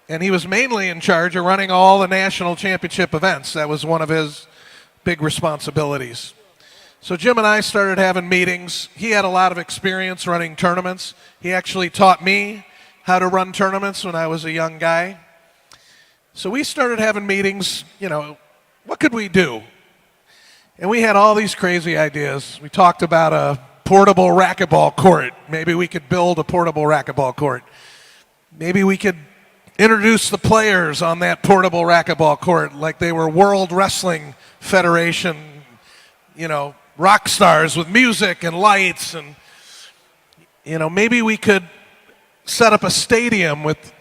And he was mainly in charge of running all the national championship events. That was one of his big responsibilities. So Jim and I started having meetings. He had a lot of experience running tournaments. He actually taught me how to run tournaments when I was a young guy. So we started having meetings, what could we do? And we had all these crazy ideas. We talked about a portable racquetball court. Maybe we could build a portable racquetball court. Maybe we could introduce the players on that portable racquetball court like they were World Wrestling Federation, rock stars with music and lights. And, maybe we could set up a stadium with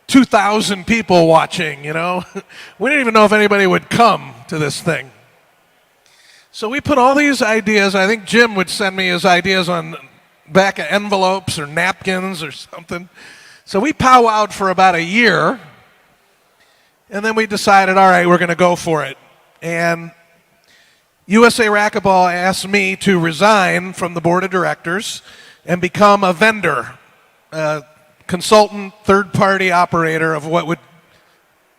2,000 people watching, We didn't even know if anybody would come to this thing. So we put all these ideas. I think Jim would send me his ideas on back of envelopes or napkins or something. So we powwowed for about a year, and then we decided, all right, we're going to go for it. And USA Racquetball asked me to resign from the board of directors and become a vendor, a consultant, third-party operator of what would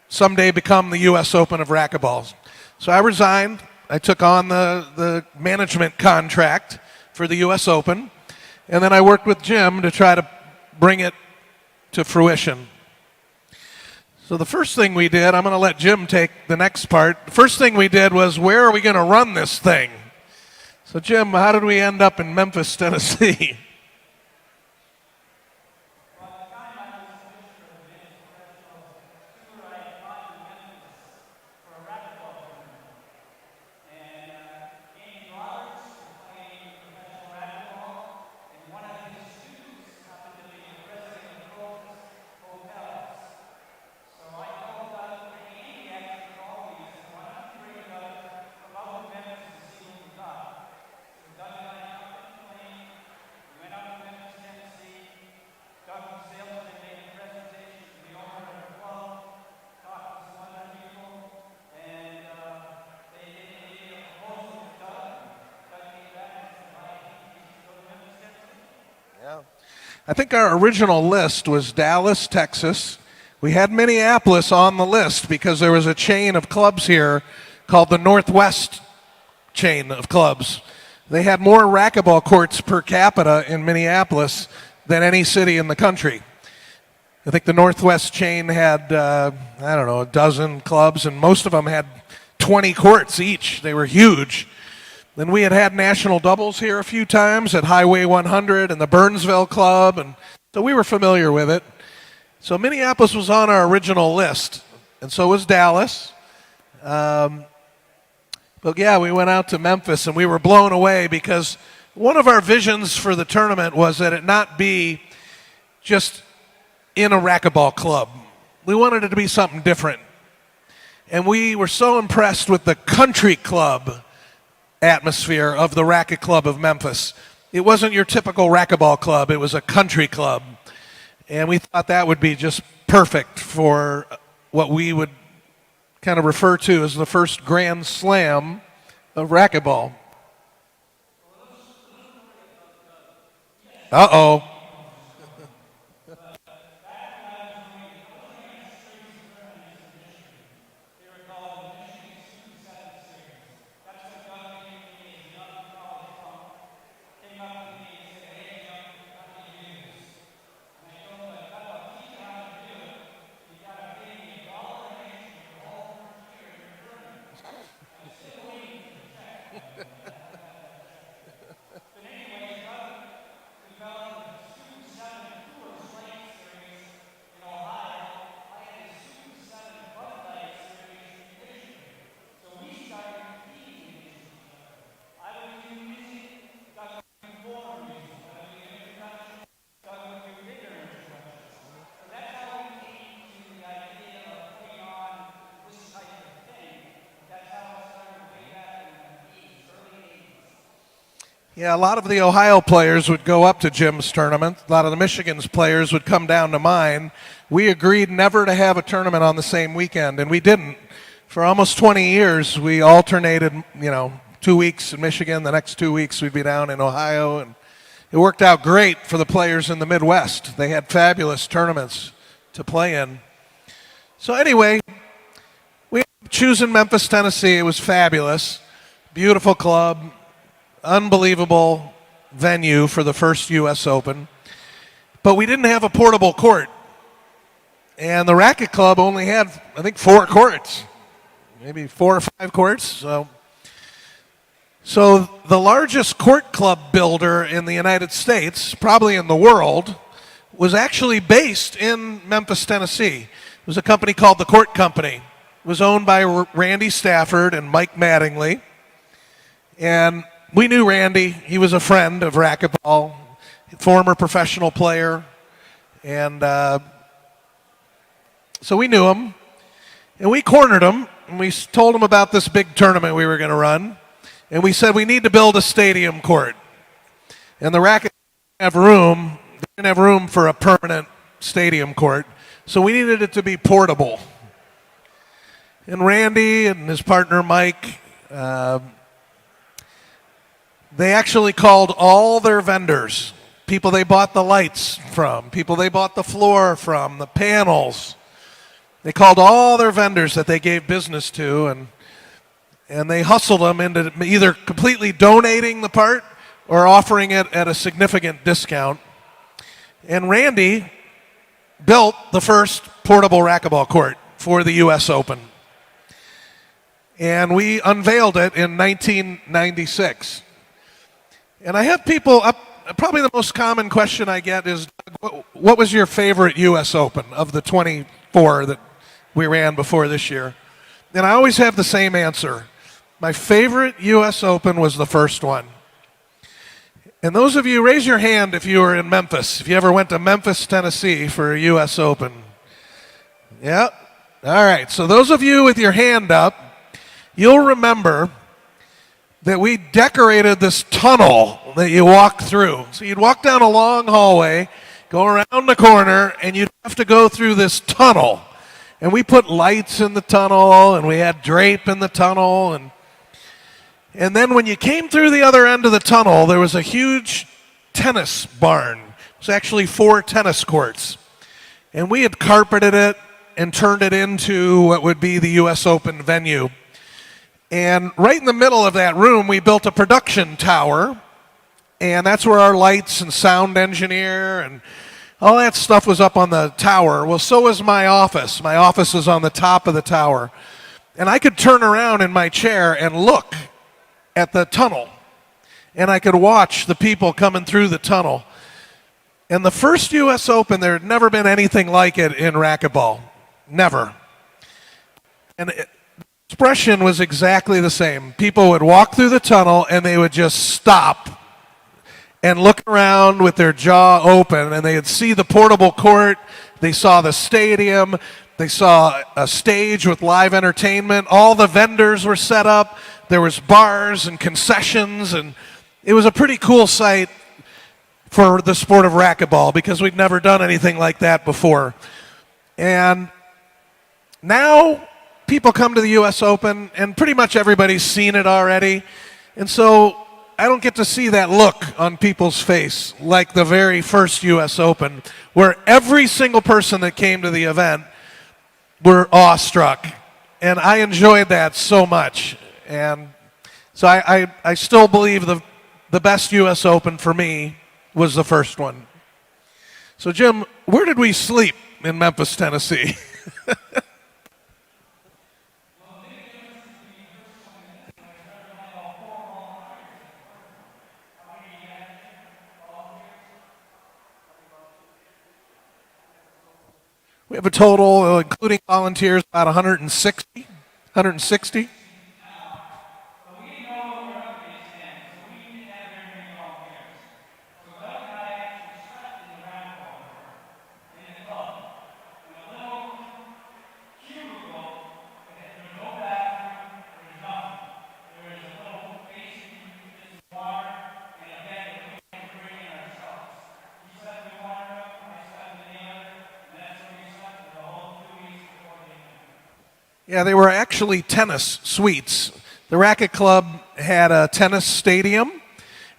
someday become the U.S. Open of racquetball. So I resigned. I took on the management contract for the U.S. Open, and then I worked with Jim to try to bring it to fruition. So the first thing we did, I'm going to let Jim take the next part. The first thing we did was, where are we going to run this thing? So Jim, how did we end up in Memphis, Tennessee? I think our original list was Dallas, Texas. We had Minneapolis on the list because there was a chain of clubs here called the Northwest chain of clubs. They had more racquetball courts per capita in Minneapolis than any city in the country. I think the Northwest chain had, a dozen clubs, and most of them had 20 courts each. They were huge. Then we had national doubles here a few times at Highway 100 and the Burnsville Club, and so we were familiar with it. So Minneapolis was on our original list, and so was Dallas. But yeah, we went out to Memphis, and we were blown away because one of our visions for the tournament was that it not be just in a racquetball club. We wanted it to be something different. And we were so impressed with the country club atmosphere of the Racket Club of Memphis. It wasn't your typical racquetball club, it was a country club. And we thought that would be just perfect for what we would kind of refer to as the first Grand Slam of racquetball. Uh-oh. Yeah, a lot of the Ohio players would go up to Jim's tournament. A lot of the Michigan's players would come down to mine. We agreed never to have a tournament on the same weekend, and we didn't. For almost 20 years, we alternated, 2 weeks in Michigan, the next 2 weeks we'd be down in Ohio, and it worked out great for the players in the Midwest. They had fabulous tournaments to play in. So anyway, we ended up choosing Memphis, Tennessee. It was fabulous. Beautiful club, unbelievable venue for the first U.S. Open. But we didn't have a portable court. And the Racket Club only had, I think, 4 courts, maybe 4 or 5 courts. So the largest court club builder in the United States, probably in the world, was actually based in Memphis, Tennessee. It was a company called the Court Company. It was owned by Randy Stafford and Mike Mattingly. And we knew Randy. He was a friend of Racquetball, former professional player. And so we knew him. And we cornered him. And we told him about this big tournament we were going to run. And we said, we need to build a stadium court. And the Racket didn't have room. They didn't have room for a permanent stadium court. So we needed it to be portable. And Randy and his partner Mike, they actually called all their vendors, people they bought the lights from, people they bought the floor from, the panels. They called all their vendors that they gave business to, and they hustled them into either completely donating the part or offering it at a significant discount. And Randy built the first portable racquetball court for the U.S. Open. And we unveiled it in 1996. And I have people up, probably the most common question I get is, what was your favorite U.S. Open of the 24 that we ran before this year? And I always have the same answer. My favorite U.S. Open was the first one. And those of you, raise your hand if you were in Memphis, if you ever went to Memphis, Tennessee for a U.S. Open. Yeah? All right, so those of you with your hand up, you'll remember that we decorated this tunnel that you walk through. So you'd walk down a long hallway, go around the corner, and you'd have to go through this tunnel. And we put lights in the tunnel, and we had drape in the tunnel, and then when you came through the other end of the tunnel, there was a huge tennis barn. It was actually 4 tennis courts. And we had carpeted it and turned it into what would be the U.S. Open venue. And right in the middle of that room, we built a production tower. And that's where our lights and sound engineer and all that stuff was up on the tower. Well, so was my office. My office is on the top of the tower. And I could turn around in my chair and look at the tunnel, and I could watch the people coming through the tunnel. And the first U.S. Open, there had never been anything like it in racquetball. Never. And the expression was exactly the same. People would walk through the tunnel, and they would just stop and look around with their jaw open, and they would see the portable court. They saw the stadium. They saw a stage with live entertainment. All the vendors were set up. There was bars and concessions, and it was a pretty cool sight for the sport of racquetball because we'd never done anything like that before. And now people come to the U.S. Open, and pretty much everybody's seen it already. And so I don't get to see that look on people's face like the very first U.S. Open, where every single person that came to the event were awestruck. And I enjoyed that so much. And so I still believe the best U.S. Open for me was the first one. So, Jim, where did we sleep in Memphis, Tennessee? We have a total, including volunteers, about 160. 160. Yeah, they were actually tennis suites. The Racket Club had a tennis stadium,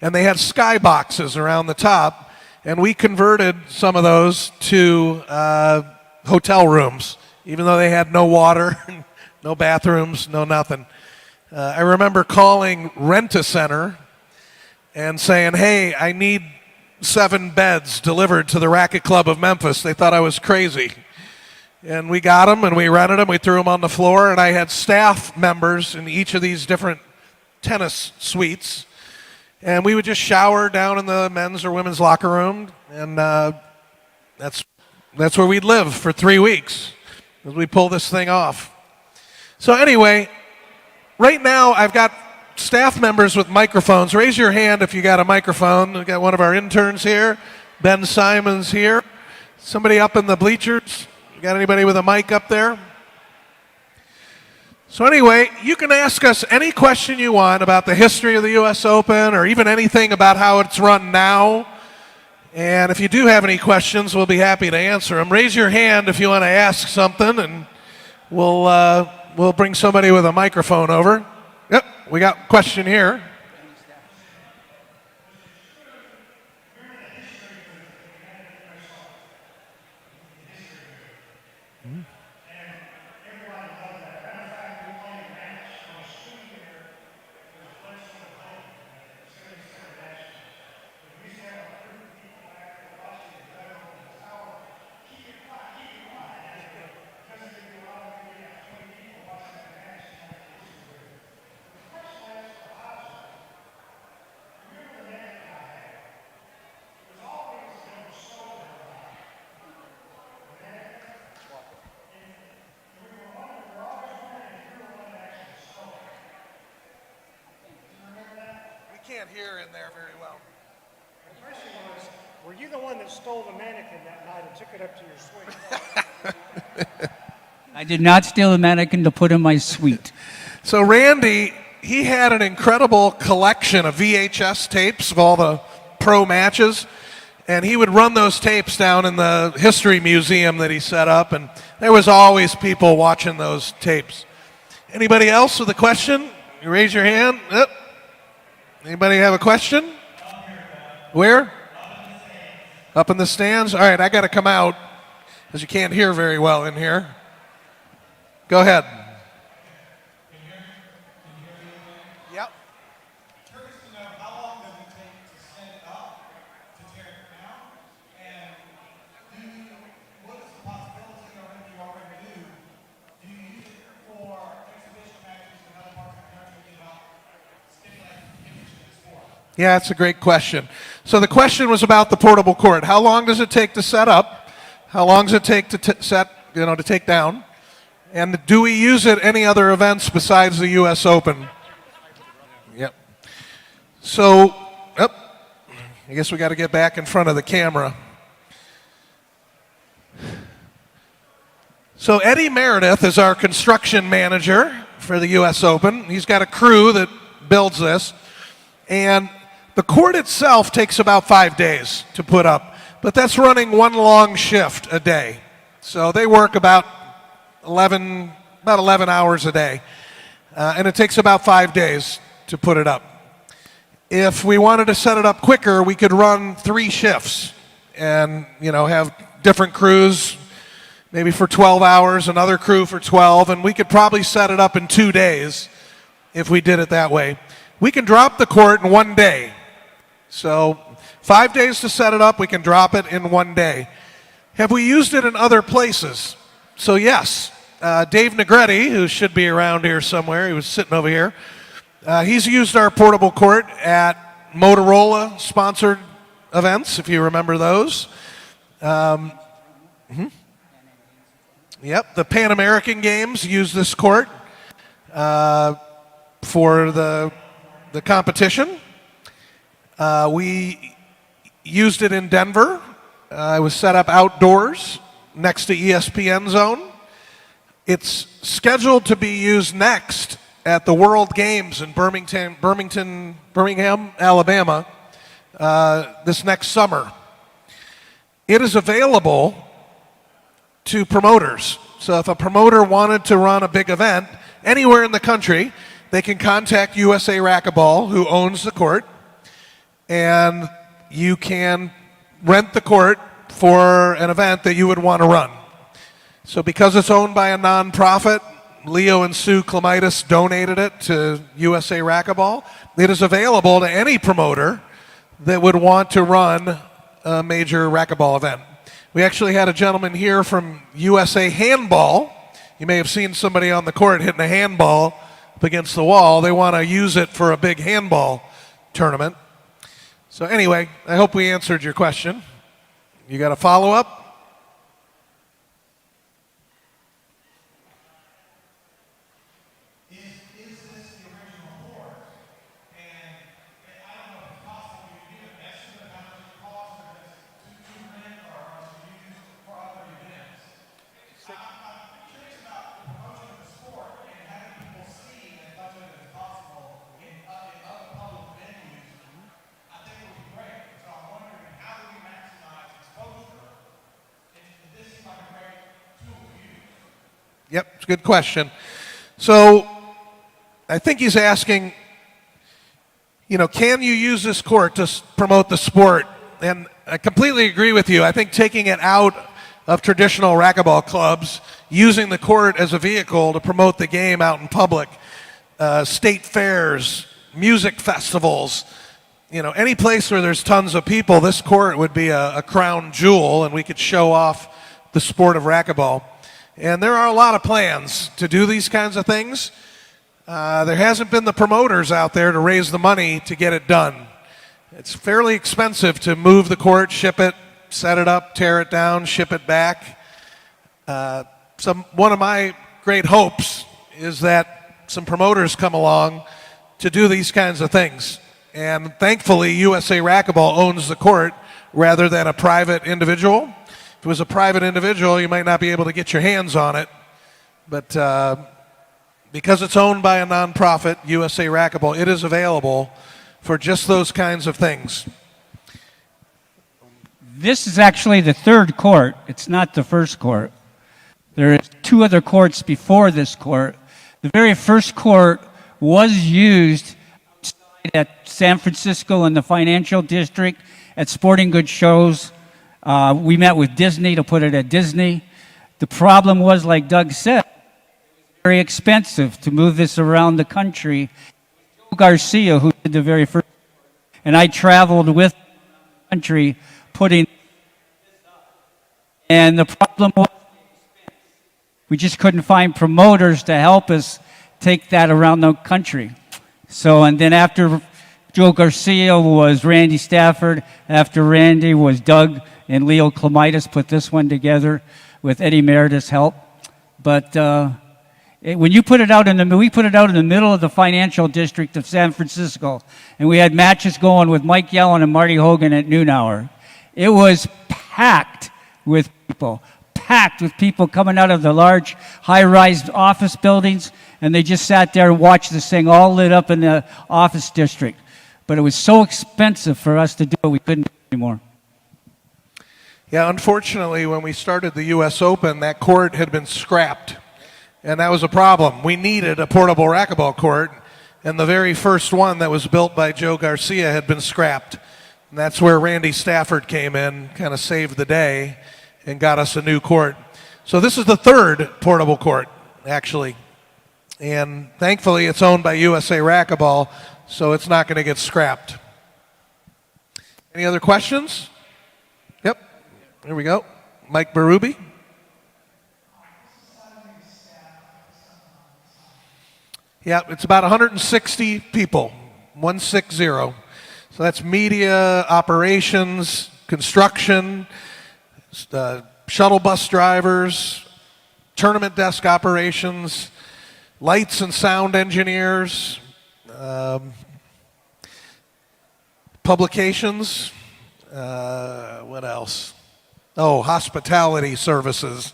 and they had skyboxes around the top, and we converted some of those to hotel rooms even though they had no water, no bathrooms, no nothing. I remember calling Rent-A-Center and saying, hey, I need 7 beds delivered to the Racket Club of Memphis. They thought I was crazy. And we got them, and we rented them, we threw them on the floor, and I had staff members in each of these different tennis suites. And we would just shower down in the men's or women's locker room, and that's where we'd live for 3 weeks as we pull this thing off. So anyway, right now I've got staff members with microphones. Raise your hand if you got a microphone. We've got one of our interns here, Ben Simons here. Somebody up in the bleachers. Got anybody with a mic up there? So anyway, you can ask us any question you want about the history of the U.S. Open or even anything about how it's run now. And if you do have any questions, we'll be happy to answer them. Raise your hand if you want to ask something, and we'll bring somebody with a microphone over. Yep, we got a question here. Can't hear in there very well. The question was, were you the one that stole the mannequin that night and took it up to your suite? I did not steal the mannequin to put in my suite. So Randy, he had an incredible collection of VHS tapes of all the pro matches, and he would run those tapes down in the history museum that he set up, and there was always people watching those tapes. Anybody else with a question? You raise your hand. Yep. Anybody have a question? Where? Up in the stands. All right, I got to come out because you can't hear very well in here. Go ahead. Yep. Curious to know how long does it take to set it up, to tear it down, and what is the possibility, or if you already do you use it for exhibition matches in other parts of the country to not stimulate interest in the sport? Yeah, that's a great question. So the question was about the portable court. How long does it take to set up? How long does it take to to take down? And do we use it any other events besides the U.S. Open? Yep. So, I guess we got to get back in front of the camera. So Eddie Meredith is our construction manager for the U.S. Open. He's got a crew that builds this. And the court itself takes about 5 days to put up. But that's running one long shift a day. So they work about 11 hours a day. And it takes about 5 days to put it up. If we wanted to set it up quicker, we could run 3 shifts and, have different crews, maybe for 12 hours, another crew for 12, and we could probably set it up in 2 days if we did it that way. We can drop the court in 1 day. So 5 days to set it up, we can drop it in 1 day. Have we used it in other places? So yes, Dave Negretti, who should be around here somewhere, he was sitting over here, he's used our portable court at Motorola-sponsored events, if you remember those. Yep, the Pan American Games used this court for the competition. We used it in Denver. It was set up outdoors next to ESPN Zone. It's scheduled to be used next at the World Games in Birmingham, Alabama, this next summer. It is available to promoters. So if a promoter wanted to run a big event anywhere in the country, they can contact USA Racquetball, who owns the court, and you can rent the court for an event that you would want to run. So because it's owned by a nonprofit, Leo and Sue Clemitis donated it to USA Racquetball. It is available to any promoter that would want to run a major racquetball event. We actually had a gentleman here from USA Handball. You may have seen somebody on the court hitting a handball up against the wall. They want to use it for a big handball tournament. So anyway, I hope we answered your question. You got a follow-up? Yep, it's a good question. So I think he's asking, can you use this court to promote the sport? And I completely agree with you. I think taking it out of traditional racquetball clubs, using the court as a vehicle to promote the game out in public, state fairs, music festivals, any place where there's tons of people, this court would be a crown jewel, and we could show off the sport of racquetball. And there are a lot of plans to do these kinds of things. There hasn't been the promoters out there to raise the money to get it done. It's fairly expensive to move the court, ship it, set it up, tear it down, ship it back. One of my great hopes is that some promoters come along to do these kinds of things. And thankfully, USA Racquetball owns the court rather than a private individual. If it was a private individual, you might not be able to get your hands on it. But because it's owned by a nonprofit, USA Racquetball, it is available for just those kinds of things. This is actually the third court. It's not the first court. There are two other courts before this court. The very first court was used at San Francisco in the financial district, at sporting goods shows. We met with Disney to put it at Disney. The problem was, like Doug said, very expensive to move this around the country. Joe Garcia, who did the very first, and I traveled with the country putting this up. And the problem was we just couldn't find promoters to help us take that around the country. So, and then after Joe Garcia was Randy Stafford. After Randy was Doug and Leo Clemitis put this one together with Eddie Meredith's help. But when you put it out we put it out in the middle of the financial district of San Francisco, and we had matches going with Mike Yellen and Marty Hogan at noon hour. It was packed with people coming out of the large high-rise office buildings, and they just sat there and watched this thing all lit up in the office district. But it was so expensive for us to do it, we couldn't do it anymore. Yeah, unfortunately, when we started the U.S. Open, that court had been scrapped, and that was a problem. We needed a portable racquetball court, and the very first one that was built by Joe Garcia had been scrapped. And that's where Randy Stafford came in, kind of saved the day, and got us a new court. So this is the third portable court, actually. And thankfully, it's owned by USA Racquetball, so it's not going to get scrapped. Any other questions? Yep. Here we go. Mike Berube. Yeah, it's about 160 people, 160. So that's media, operations, construction, shuttle bus drivers, tournament desk operations, lights and sound engineers, publications, what else? Oh, hospitality services.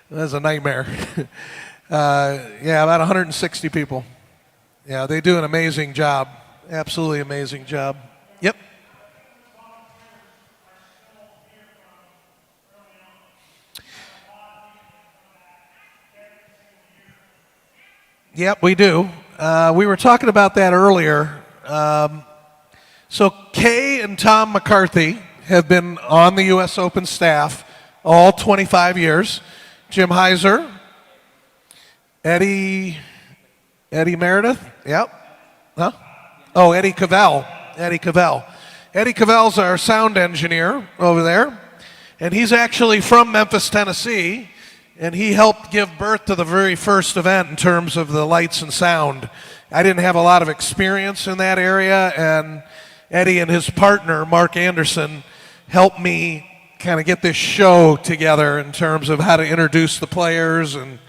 That's a nightmare. Yeah, about 160 people. Yeah, they do an amazing job. Absolutely amazing job. Yep. Yep, we do. We were talking about that earlier. So Kay and Tom McCarthy have been on the U.S. Open staff all 25 years. Jim Heiser, Eddie Meredith, yep. Huh? Oh, Eddie Cavell. Eddie Cavell's our sound engineer over there, and he's actually from Memphis, Tennessee, and he helped give birth to the very first event in terms of the lights and sound. I didn't have a lot of experience in that area, and Eddie and his partner, Mark Anderson, helped me kind of get this show together in terms of how to introduce the players, and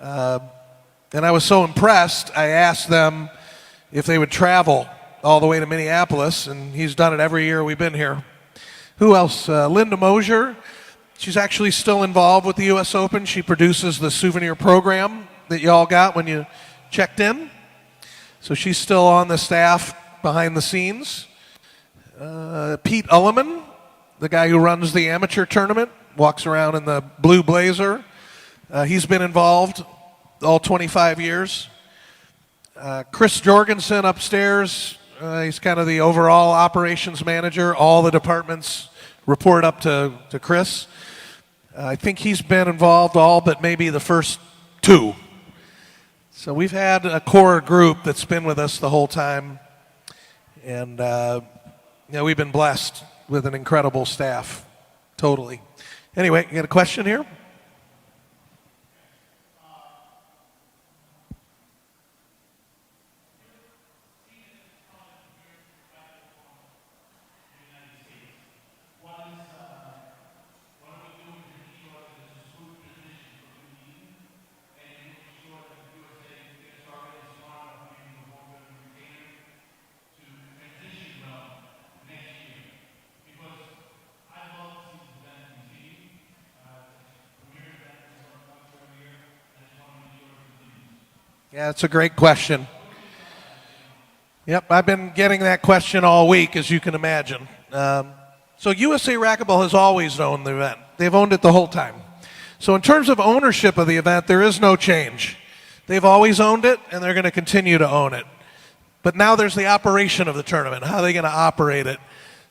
I was so impressed, I asked them if they would travel all the way to Minneapolis, and he's done it every year we've been here. Who else? Linda Mosier. She's actually still involved with the U.S. Open. She produces the souvenir program that you all got when you checked in. So she's still on the staff behind the scenes. Pete Ulliman, the guy who runs the amateur tournament, walks around in the blue blazer. He's been involved all 25 years. Chris Jorgensen upstairs, he's kind of the overall operations manager. All the departments report up to Chris. I think he's been involved all but maybe the first two. So we've had a core group that's been with us the whole time. And we've been blessed with an incredible staff, totally. Anyway, you got a question here? Yeah, it's a great question. Yep, I've been getting that question all week, as you can imagine. So USA Racquetball has always owned the event. They've owned it the whole time. So in terms of ownership of the event, there is no change. They've always owned it, and they're going to continue to own it. But now there's the operation of the tournament. How are they going to operate it?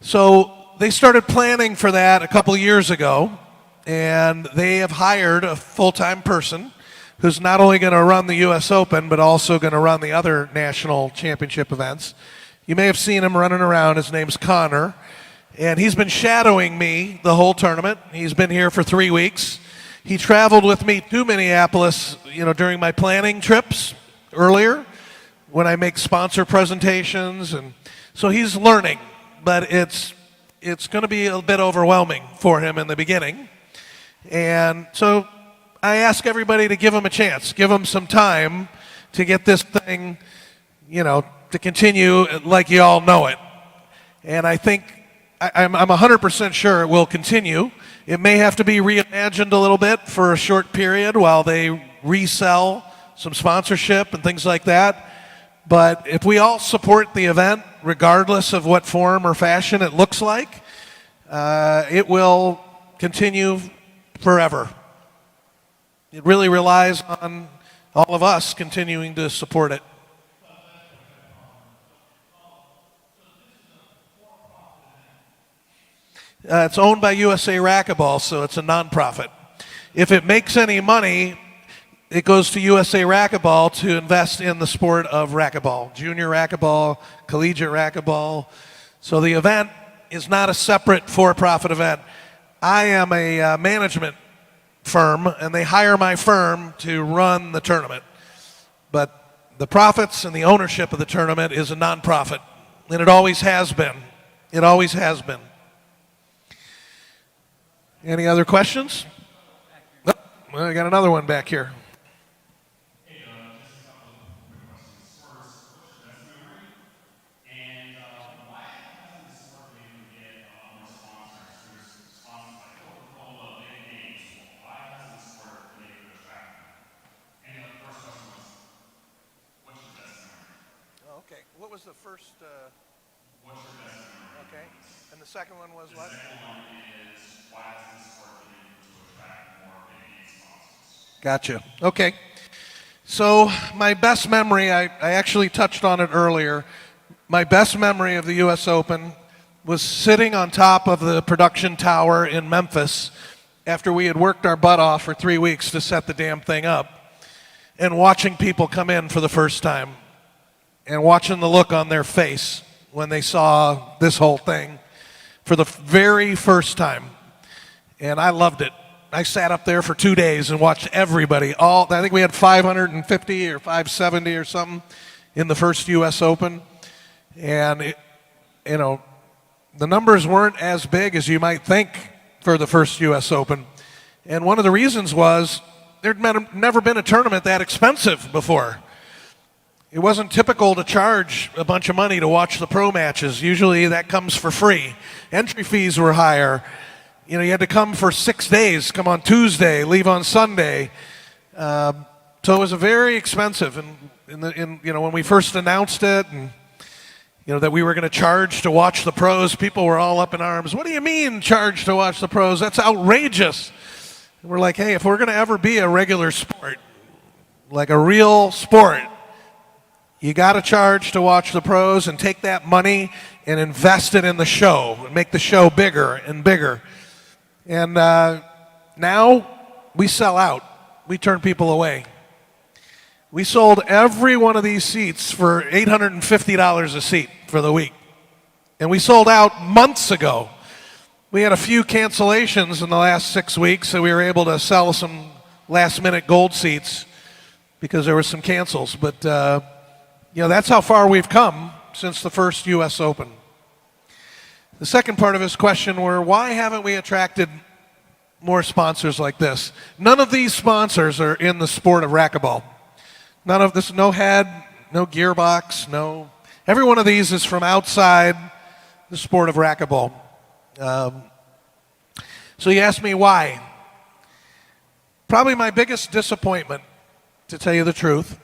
So they started planning for that a couple years ago, and they have hired a full-time person who's not only going to run the U.S. Open, but also going to run the other national championship events. You may have seen him running around. His name's Connor, and he's been shadowing me the whole tournament. He's been here for 3 weeks. He traveled with me to Minneapolis, during my planning trips earlier when I make sponsor presentations, and so he's learning, but it's going to be a bit overwhelming for him in the beginning. And so I ask everybody to give him a chance, give him some time to get this thing, to continue like you all know it. And I think I'm 100% sure it will continue. It may have to be reimagined a little bit for a short period while they resell some sponsorship and things like that. But if we all support the event, regardless of what form or fashion it looks like, it will continue forever. It really relies on all of us continuing to support it. It's owned by USA Racquetball, so it's a nonprofit. If it makes any money, it goes to USA Racquetball to invest in the sport of racquetball, junior racquetball, collegiate racquetball. So the event is not a separate for-profit event. I am a management firm, and they hire my firm to run the tournament. But the profits and the ownership of the tournament is a nonprofit, and it always has been. It always has been. Any other questions? Oh, well, I got another one back here. Hey, just a couple of quick questions. First, what's your best memory? And why hasn't the sport been able to get more sponsors? There's sponsors like Coca-Cola, big names. Why hasn't the sport been able to attract them? And the first question was, what's your best memory? Oh, okay. What was the first? What's your best memory? Okay. And the second one was what? The second one is, why hasn't the sport been able to attract more big name sponsors? Gotcha. Okay. So my best memory, I actually touched on it earlier. My best memory of the U.S. Open was sitting on top of the production tower in Memphis after we had worked our butt off for 3 weeks to set the damn thing up, and watching people come in for the first time and watching the look on their face when they saw this whole thing for the very first time. And I loved it. I sat up there for 2 days and watched everybody. I think we had 550 or 570 or something in the first U.S. Open. And, the numbers weren't as big as you might think for the first U.S. Open. And one of the reasons was there'd never been a tournament that expensive before. It wasn't typical to charge a bunch of money to watch the pro matches. Usually that comes for free. Entry fees were higher. You had to come for 6 days, come on Tuesday, leave on Sunday. So it was a very expensive. And when we first announced it, and that we were going to charge to watch the pros, people were all up in arms. What do you mean charge to watch the pros? That's outrageous. And we're like, hey, if we're going to ever be a regular sport, like a real sport, you got to charge to watch the pros and take that money and invest it in the show and make the show bigger and bigger. And now we sell out. We turn people away. We sold every one of these seats for $850 a seat for the week. And we sold out months ago. We had a few cancellations in the last 6 weeks, so we were able to sell some last-minute gold seats because there were some cancels. But, that's how far we've come since the first U.S. Open. The second part of his question were, why haven't we attracted more sponsors like this? None of these sponsors are in the sport of racquetball. None of this, no head, no gearbox, no. Every one of these is from outside the sport of racquetball. So you asked me why. Probably my biggest disappointment, to tell you the truth,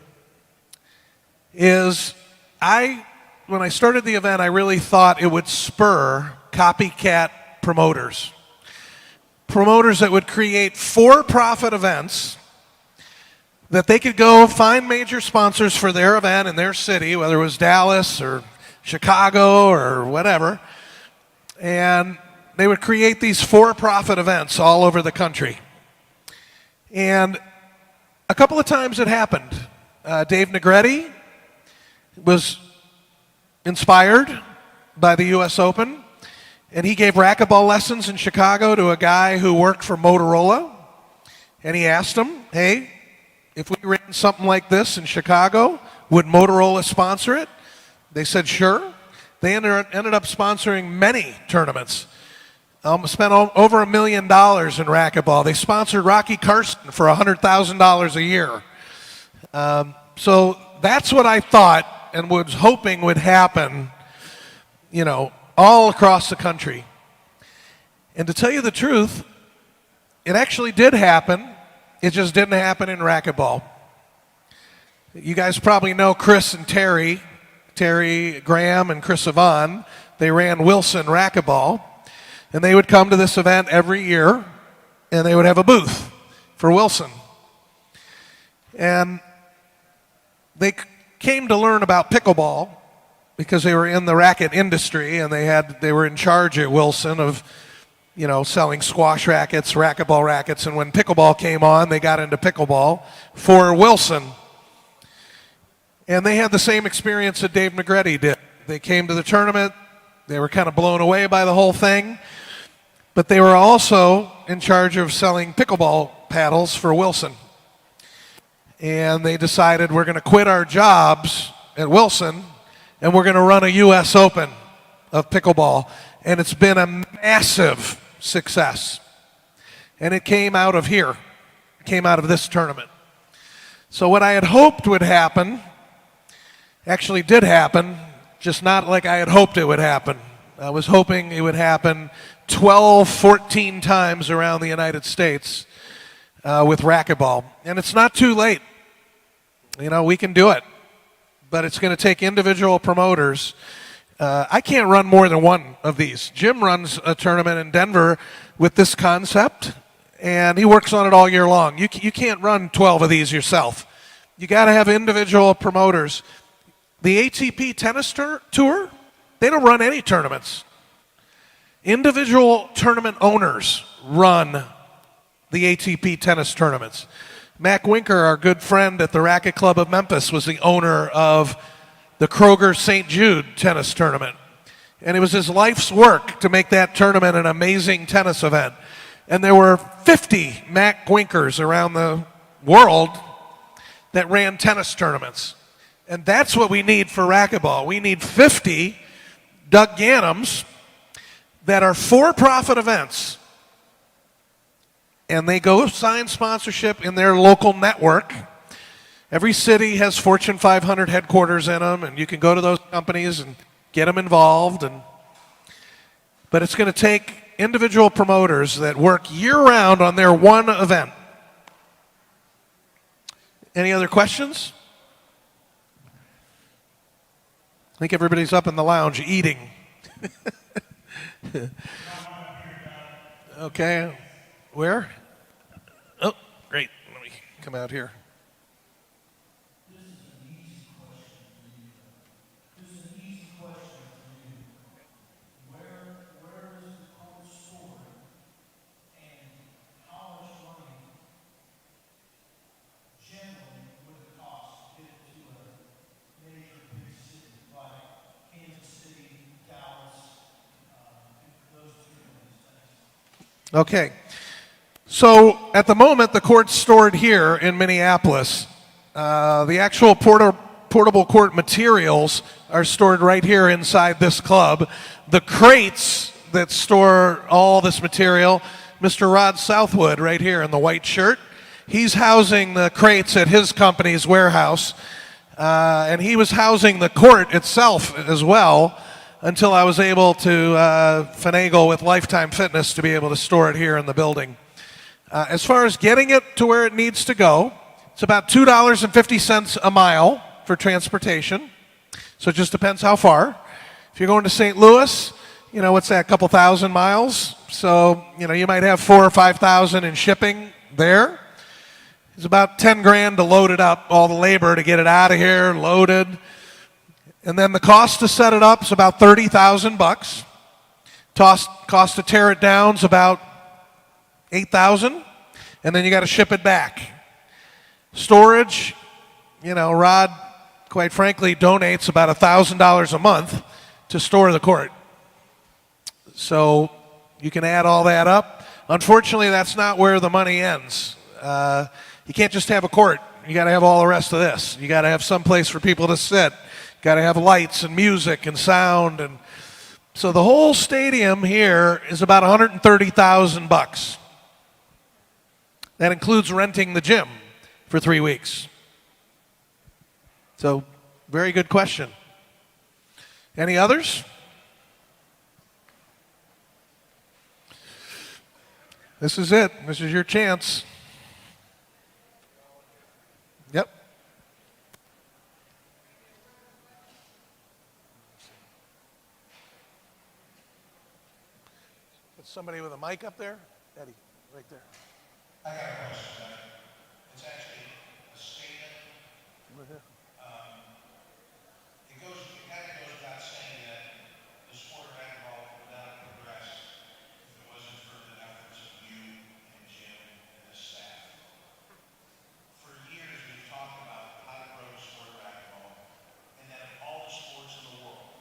is when I started the event, I really thought it would spur copycat promoters. Promoters that would create for-profit events that they could go find major sponsors for their event in their city, whether it was Dallas or Chicago or whatever, and they would create these for-profit events all over the country. And a couple of times it happened. Dave Negretti was inspired by the U.S. Open, and he gave racquetball lessons in Chicago to a guy who worked for Motorola, and he asked him, hey, if we ran something like this in Chicago, would Motorola sponsor it? They said, sure. They ended up sponsoring many tournaments. Spent over $1 million in racquetball. They sponsored Rocky Carson for $100,000 a year. So that's what I thought and was hoping would happen, all across the country. And to tell you the truth, it actually did happen. It just didn't happen in racquetball. You guys probably know Chris and Terry Graham and Chris Yvonne. They ran Wilson Racquetball, and they would come to this event every year, and they would have a booth for Wilson. And they came to learn about pickleball because they were in the racket industry, and they were in charge at Wilson of selling squash rackets, racquetball rackets, and when pickleball came on, they got into pickleball for Wilson. And they had the same experience that Dave Negretti did. They came to the tournament, they were kind of blown away by the whole thing, but they were also in charge of selling pickleball paddles for Wilson. And they decided we're going to quit our jobs at Wilson, and we're going to run a U.S. Open of pickleball. And it's been a massive success. And it came out of here. It came out of this tournament. So what I had hoped would happen actually did happen, just not like I had hoped it would happen. I was hoping it would happen 12, 14 times around the United States with racquetball. And it's not too late. We can do it. But it's going to take individual promoters. I can't run more than one of these. Jim runs a tournament in Denver with this concept, and he works on it all year long. You can't run 12 of these yourself. You got to have individual promoters. The ATP Tennis Tour, they don't run any tournaments. Individual tournament owners run the ATP tennis tournaments. Mac Winker, our good friend at the Racket Club of Memphis, was the owner of the Kroger St. Jude tennis tournament. And it was his life's work to make that tournament an amazing tennis event. And there were 50 Mac Winkers around the world that ran tennis tournaments. And that's what we need for racquetball. We need 50 Doug Gannums that are for-profit events. And they go sign sponsorship in their local network. Every city has Fortune 500 headquarters in them, and you can go to those companies and get them involved. But it's going to take individual promoters that work year-round on their one event. Any other questions? I think everybody's up in the lounge eating. Okay. Where? Oh, great. Let me come out here. Okay. So at the moment, the court's stored here in Minneapolis. The actual portable court materials are stored right here inside this club. The crates that store all this material, Mr. Rod Southwood right here in the white shirt, he's housing the crates at his company's warehouse. And he was housing the court itself as well until I was able to finagle with Lifetime Fitness to be able to store it here in the building. As far as getting it to where it needs to go, it's about $2.50 a mile for transportation. So it just depends how far. If you're going to St. Louis, what's that, a couple thousand miles? So, you might have 4,000 or 5,000 in shipping there. It's about 10 grand to load it up, all the labor to get it out of here, loaded. And then the cost to set it up is about $30,000. Cost to tear it down is about $8,000. And then you got to ship it back. Storage, Rod, quite frankly, donates about $1,000 a month to store the court. So you can add all that up. Unfortunately, that's not where the money ends. You can't just have a court. You got to have all the rest of this. You got to have some place for people to sit. Got to have lights and music and sound, and so the whole stadium here is about $130,000. That includes renting the gym for 3 weeks. So, very good question. Any others? This is it. This is your chance. Yep. Somebody with a mic up there? Eddie, right there. I got a question. It's actually a statement. It kind of goes without saying that the sport of racquetball would not have progressed if it wasn't for the efforts of you and Jim and the staff. For years, we've talked about how to grow the sport of racquetball, and that of all the sports in the world,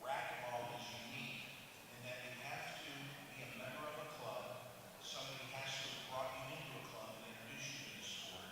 racquetball is unique in that you have to be a member of a club. Somebody has to have brought you into a club and introduce you to the sport.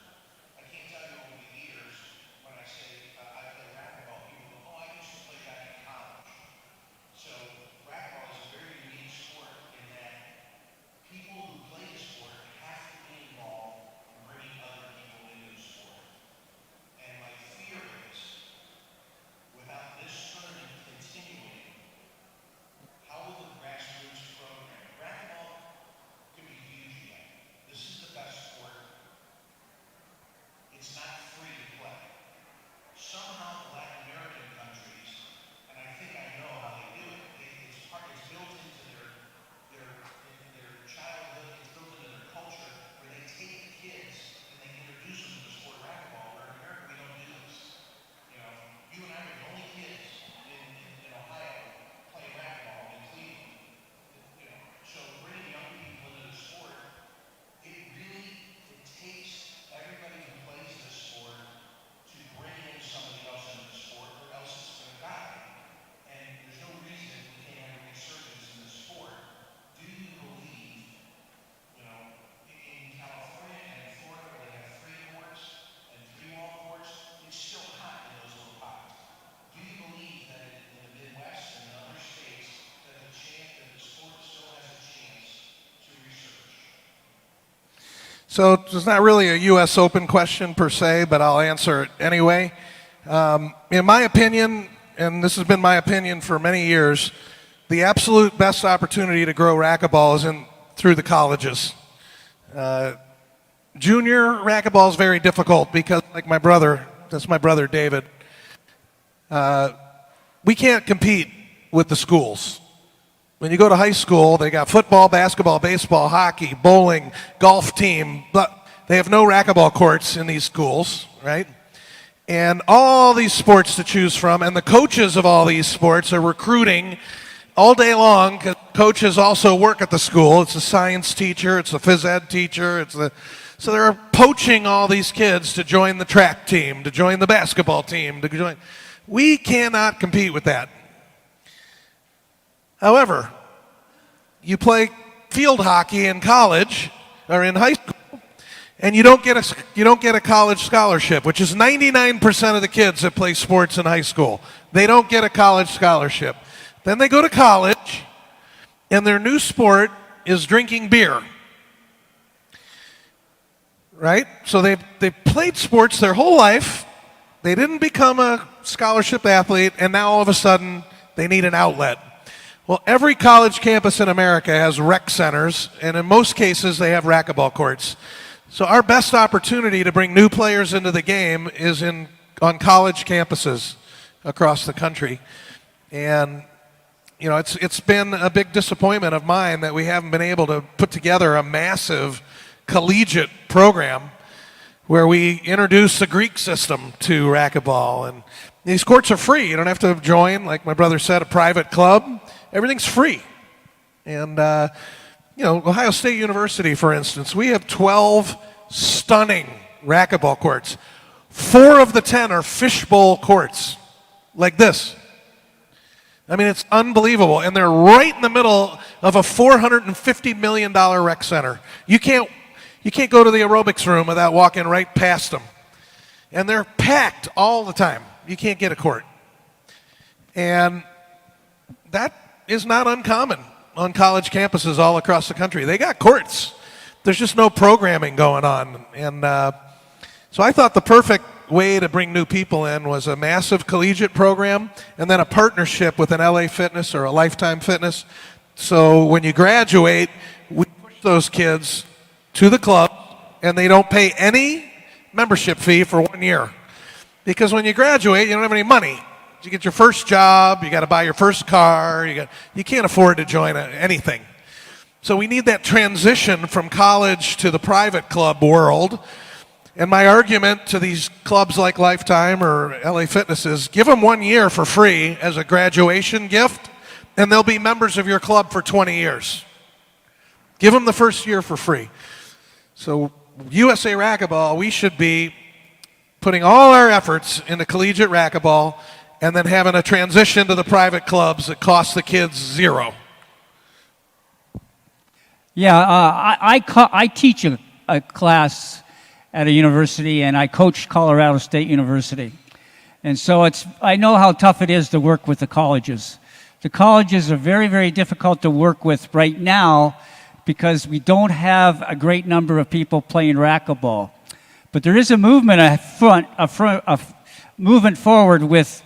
So it's not really a U.S. Open question per se, but I'll answer it anyway. In my opinion, and this has been my opinion for many years, the absolute best opportunity to grow racquetball is through the colleges. Junior racquetball is very difficult because, like my brother, that's my brother David, we can't compete with the schools. When you go to high school, they got football, basketball, baseball, hockey, bowling, golf team, but they have no racquetball courts in these schools, right? And all these sports to choose from, and the coaches of all these sports are recruiting all day long, because coaches also work at the school. It's a science teacher, it's a phys ed teacher, so they're poaching all these kids to join the track team, to join the basketball team, to join. We cannot compete with that. However, you play field hockey in college or in high school, and you don't get a college scholarship, which is 99% of the kids that play sports in high school. They don't get a college scholarship. Then they go to college, and their new sport is drinking beer. Right? So they've played sports their whole life. They didn't become a scholarship athlete, and now all of a sudden they need an outlet. Well, every college campus in America has rec centers, and in most cases they have racquetball courts. So our best opportunity to bring new players into the game is on college campuses across the country. And you know, it's been a big disappointment of mine that we haven't been able to put together a massive collegiate program where we introduce the Greek system to racquetball. And these courts are free. You don't have to join, like my brother said, a private club. Everything's free. And, you know, Ohio State University, for instance, we have 12 stunning racquetball courts. 4 of the 10 are fishbowl courts, like this. I mean, it's unbelievable. And they're right in the middle of a $450 million rec center. You can't go to the aerobics room without walking right past them. And they're packed all the time. You can't get a court. And that is not uncommon on college campuses all across the country. They got courts. There's just no programming going on. And so I thought the perfect way to bring new people in was a massive collegiate program and then a partnership with an LA Fitness or a Lifetime Fitness. So when you graduate, we push those kids to the club, and they don't pay any membership fee for 1 year. Because when you graduate, you don't have any money. You get your first job, you got to buy your first car, you can't afford to join anything. So we need that transition from college to the private club world. And my argument to these clubs like Lifetime or LA Fitness is give them 1 year for free as a graduation gift, and they'll be members of your club for 20 years. Give them the first year for free. So USA Racquetball, we should be putting all our efforts into collegiate racquetball and then having a transition to the private clubs that cost the kids $0. Yeah, I teach a class at a university, and I coach Colorado State University. And so I know how tough it is to work with the colleges. The colleges are very, very difficult to work with right now because we don't have a great number of people playing racquetball. But there is a movement a movement forward with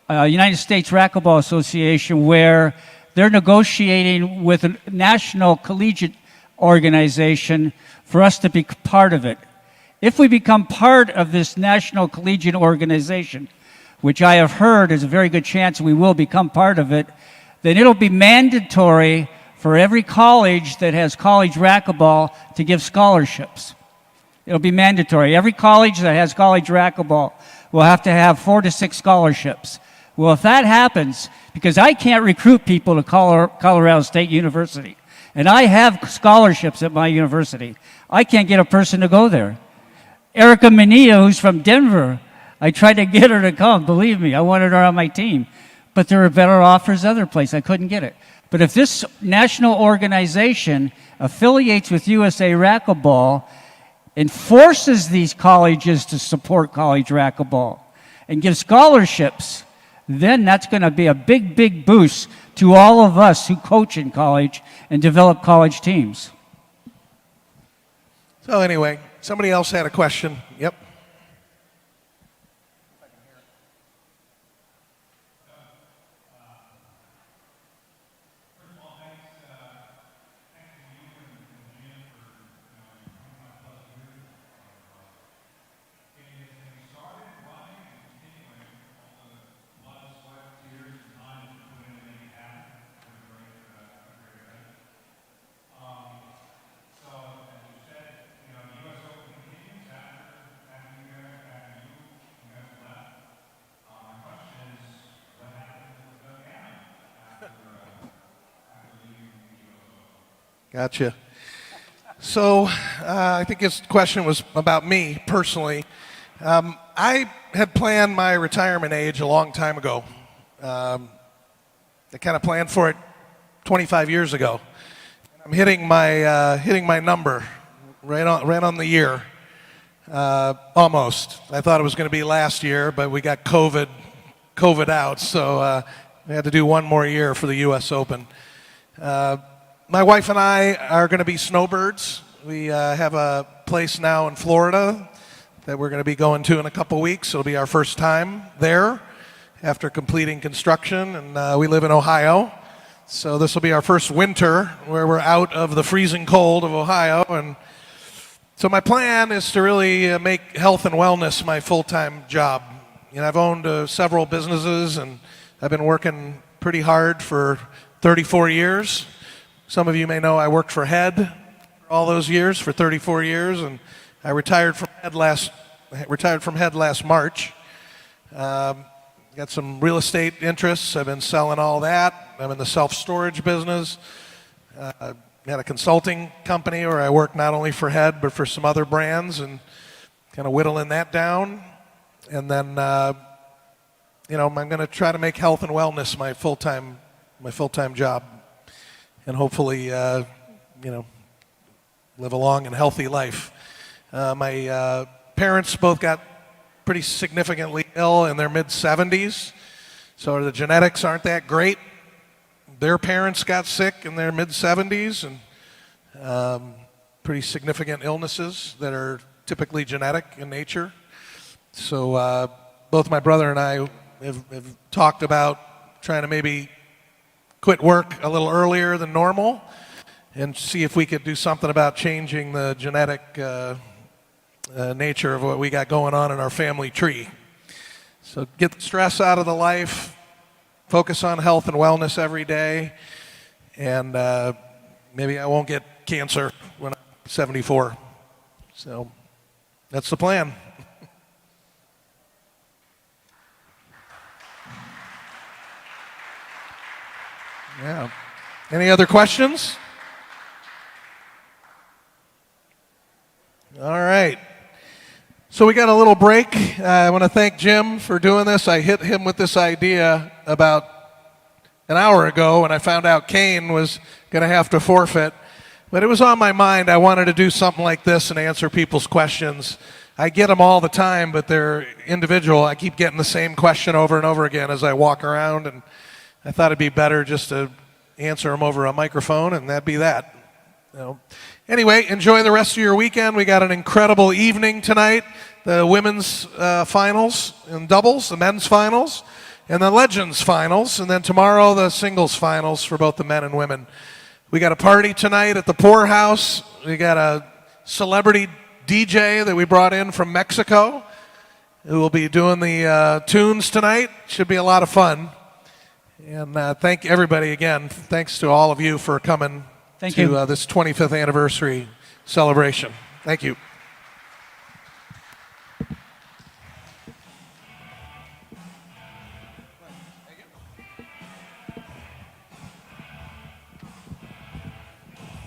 United States Racquetball Association where they're negotiating with a national collegiate organization for us to be part of it. If we become part of this national collegiate organization, which I have heard is a very good chance we will become part of it, then it'll be mandatory for every college that has college racquetball to give scholarships. It'll be mandatory. Every college that has college racquetball will have to have 4 to 6 scholarships. Well, if that happens, because I can't recruit people to Colorado State University, and I have scholarships at my university, I can't get a person to go there. Erica Menilla, who's from Denver, I tried to get her to come. Believe me, I wanted her on my team. But there were better offers other places. I couldn't get it. But if this national organization affiliates with USA Racquetball and forces these colleges to support college racquetball and give scholarships, then that's going to be a big, big boost to all of us who coach in college and develop college teams. So anyway, somebody else had a question. Yep. Gotcha. So I think his question was about me personally. I had planned my retirement age a long time ago. I kind of planned for it 25 years ago. I'm hitting my number right on the year, almost. I thought it was going to be last year, but we got COVID out, so we had to do one more year for the U.S. Open. My wife and I are going to be snowbirds. We have a place now in Florida that we're going to be going to in a couple weeks. It'll be our first time there after completing construction, and we live in Ohio. So this will be our first winter where we're out of the freezing cold of Ohio. And so my plan is to really make health and wellness my full-time job. You know, I've owned several businesses, and I've been working pretty hard for 34 years. Some of you may know I worked for Head for all those years, for 34 years, and I retired from Head last March. Got some real estate interests. I've been selling all that. I'm in the self-storage business. Got a consulting company where I work not only for Head but for some other brands, and kind of whittling that down. And then, I'm going to try to make health and wellness my full-time job. And hopefully, live a long and healthy life. My parents both got pretty significantly ill in their mid-70s, so the genetics aren't that great. Their parents got sick in their mid-70s, and pretty significant illnesses that are typically genetic in nature. So both my brother and I have talked about trying to maybe quit work a little earlier than normal and see if we could do something about changing the genetic nature of what we got going on in our family tree. So get the stress out of the life, focus on health and wellness every day, and maybe I won't get cancer when I'm 74. So that's the plan. Yeah. Any other questions? All right. So we got a little break. I want to thank Jim for doing this. I hit him with this idea about an hour ago when I found out Kane was going to have to forfeit. But it was on my mind. I wanted to do something like this and answer people's questions. I get them all the time, but they're individual. I keep getting the same question over and over again as I walk around, and I thought it'd be better just to answer them over a microphone, and that'd be that. Anyway, enjoy the rest of your weekend. We got an incredible evening tonight. The women's finals in doubles, the men's finals, and the Legends finals. And then tomorrow, the singles finals for both the men and women. We got a party tonight at the Poorhouse. We got a celebrity DJ that we brought in from Mexico who will be doing the tunes tonight. Should be a lot of fun. And thank everybody again. Thanks to all of you for coming to this 25th anniversary celebration. Thank you.